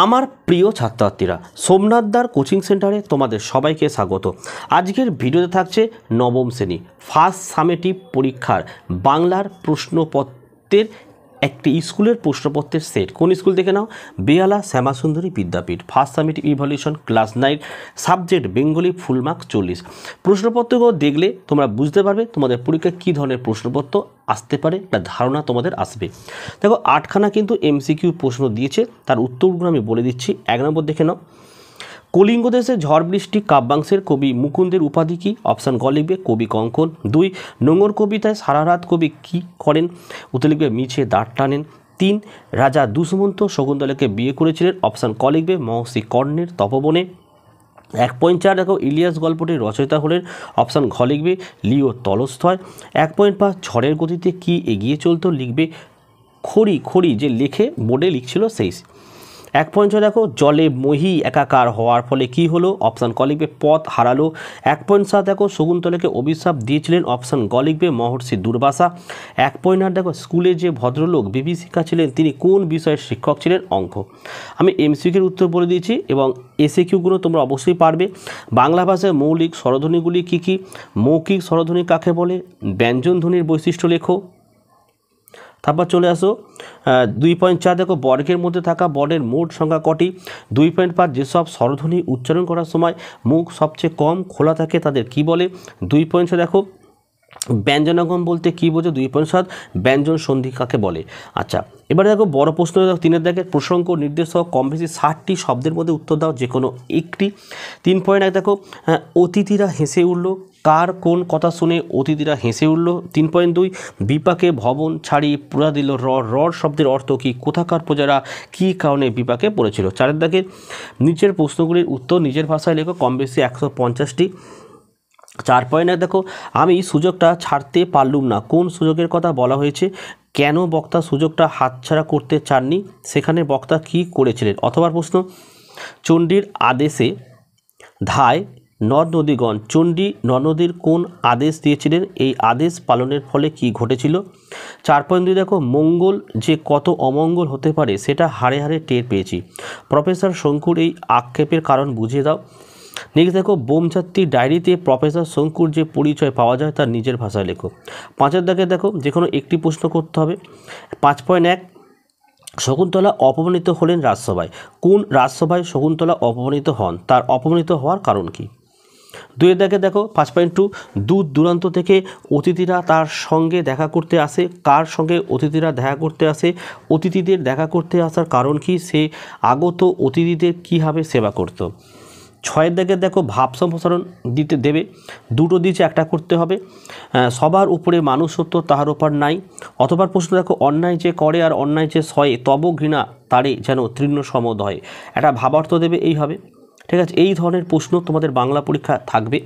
আমার প্রিয় ছাত্রছাত্রীরা, সোমনাথদার কোচিং সেন্টারে তোমাদের সবাইকে স্বাগত। আজকের ভিডিওতে থাকছে নবম শ্রেণী ফার্স্ট সামেটিভ পরীক্ষার বাংলার প্রশ্নপত্রের একটি স্কুলের প্রশ্নপত্রের সেট। কোন স্কুল দেখে নাও? Behala Shyamasundari Vidyapith, first summative evaluation class 9, subject Bengali, full mark 40। প্রশ্নপত্রগুলো দেখলে তোমরা বুঝতে পারবে তোমাদের পরীক্ষায় কী ধরনের প্রশ্নপত্র আসতে পারে, একটা ধারণা তোমাদের আসবে। দেখো 8খানা কিন্তু এমসিকিউ প্রশ্ন দিয়েছে, তার উত্তরগুলো আমি বলে দিচ্ছি। 1 নম্বর দেখে নাও, কলিঙ্গ দেশে ঝড় বৃষ্টি কাব্যাংশের কবি মুকুন্দের উপাধি কী? অপশান গ লিখবে কবি কঙ্কন। 2 নোঙর কবিতায় সারা রাত কবি কী করেন? উত্তর লিখবে মিছে দাঁড় টানেন। 3 রাজা দুষ্মন্ত শকুন্তলাকে বিয়ে করেছিলেন? অপশান ক লিখবে মহর্ষি কর্ণের তপবনে। 1.4 দেখো ইলিয়াস গল্পটির রচয়িতা হলেন? অপশান ঘ লিখবে লিও টলস্টয়। 1.5 ঝড়ের গতিতে কি এগিয়ে চলতো? লিখবে খড়ি যে লেখে বোর্ডে লিখছিল সেই। 1.6 দেখো জলে মহি একাকার হওয়ার ফলে কি হলো? অপশান ক লিখবে পথ হারালো। 1.7 দেখো শকুন্তলাকে অভিশাপ দিয়েছিলেন? অপশান গ লিখবে মহর্ষি দুর্বাসা। 1.8 দেখো স্কুলে যে ভদ্রলোক বিভীষিকা ছিলেন তিনি কোন বিষয়ের শিক্ষক ছিলেন? অঙ্ক। আমি এমসিকিউর উত্তর বলে দিয়েছি এবং এসএকিউগুলো তোমরা অবশ্যই পারবে। বাংলা ভাষায় মৌলিক স্বরধ্বনিগুলি কী কী? মৌখিক স্বরধ্বনি কাকে বলে? ব্যঞ্জন ধ্বনির বৈশিষ্ট্য লেখো। তারপর চলে আসো 2.4 দেখো বর্গের মধ্যে থাকা বর্ণের মোট সংখ্যা কটি? 2.5 যেসব স্বরধ্বনি উচ্চারণ করার সময় মুখ সবচেয়ে কম খোলা থাকে তাদের কি বলে? 2.6 দেখো ব্যঞ্জনাগম বলতে কী বোঝো? 2.7 ব্যঞ্জন সন্ধি কাকে বলে? আচ্ছা, এবারে দেখো বড় প্রশ্ন 3 দেখে প্রসঙ্গ নির্দেশক কম বেশি 60টি শব্দের মধ্যে উত্তর দাও যে কোনো একটি। 3.1 দেখো অতিথিরা হেসে উঠল, কার কোন কথা শুনে অতিথিরা হেসে উঠল? 3.2 বিপাকে ভবন ছাড়ি পুরা দিল রড শব্দের অর্থ কী? কোথাকার প্রজারা কী কারণে বিপাকে পড়েছিল? 4 দেখে নিচের প্রশ্নগুলির উত্তর নিজের ভাষায় লেখো কম বেশি 150টি। 4.1 দেখো আমি সুযোগটা ছাড়তে পারলুম না, কোন সুযোগের কথা বলা হয়েছে? কেন বক্তা সুযোগটা হাতছাড়া করতে চাননি? সেখানে বক্তা কি করেছিলেন? অথবা প্রশ্ন চণ্ডীর আদেশে ধায় নদ নদীগণ চণ্ডী নদীর কোন আদেশ দিয়েছিলেন? এই আদেশ পালনের ফলে কি ঘটেছিল? 4.2 দেখো মঙ্গল যে কত অমঙ্গল হতে পারে সেটা হাড়ে হাড়ে টের পেয়েছি। প্রফেসর শঙ্কুর এই আক্ষেপের কারণ বুঝিয়ে দাও। নেক্সট দেখো বোমযাত্রীর ডায়েরিতে প্রফেসর শঙ্কুর যে পরিচয় পাওয়া যায় তার নিজের ভাষায় লেখো। 5 দাগে দেখো যে কোনো একটি প্রশ্ন করতে হবে। 5.1 শকুন্তলা অপমানিত হলেন রাজসভায়, কোন রাজসভায় শকুন্তলা অপমানিত হন? তার অপমানিত হওয়ার কারণ কি? 2 দাগে দেখো 5.2 দূর দূরান্ত থেকে অতিথিরা তার সঙ্গে দেখা করতে আসে, কার সঙ্গে অতিথিরা দেখা করতে আসে? অতিথিদের দেখা করতে আসার কারণ কি? সে আগত অতিথিদের কীভাবে সেবা করত। 6 দাগে দেখো ভাব সম্প্রসারণ দিতে দেবে, দুটো দিয়েছে একটা করতে হবে। সবার উপরে মানুষ সত্য তাহার ওপর নাই। অথবা প্রশ্ন দেখো অন্যায় যে করে আর অন্যায় যে সয়ে তব ঘৃণা তারে যেন তৃণ সমদয়, একটা ভাবার্থ দেবে এইভাবে। ঠিক আছে, এই ধরনের প্রশ্ন তোমাদের বাংলা পরীক্ষা থাকবে।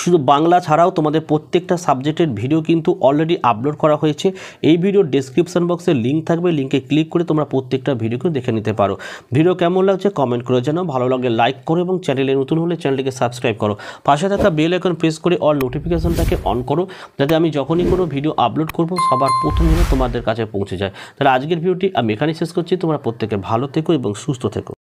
শুধু বাংলা ছাড়াও তোমাদের প্রত্যেকটা সাবজেক্টের ভিডিও কিন্তু অলরেডি আপলোড করা হয়েছে। এই ভিডিওর ডেসক্রিপশন বক্সে লিঙ্ক থাকবে, লিঙ্কে ক্লিক করে তোমরা প্রত্যেকটা ভিডিওকে দেখে নিতে পারো। ভিডিও কেমন লাগছে কমেন্ট করে জানাও, ভালো লাগলে লাইক করো এবং চ্যানেলে নতুন হলে চ্যানেলটিকে সাবস্ক্রাইব করো। পাশে থাকা বেল আইকন প্রেস করে অল নোটিফিকেশনটাকে অন করো, যাতে আমি যখনই কোনো ভিডিও আপলোড করব সবার প্রথম যেন তোমাদের কাছে পৌঁছে যায়। তাহলে আজকের ভিডিওটি আমি এখানেই শেষ করছি। তোমরা প্রত্যেকে ভালো থেকো এবং সুস্থ থেকো।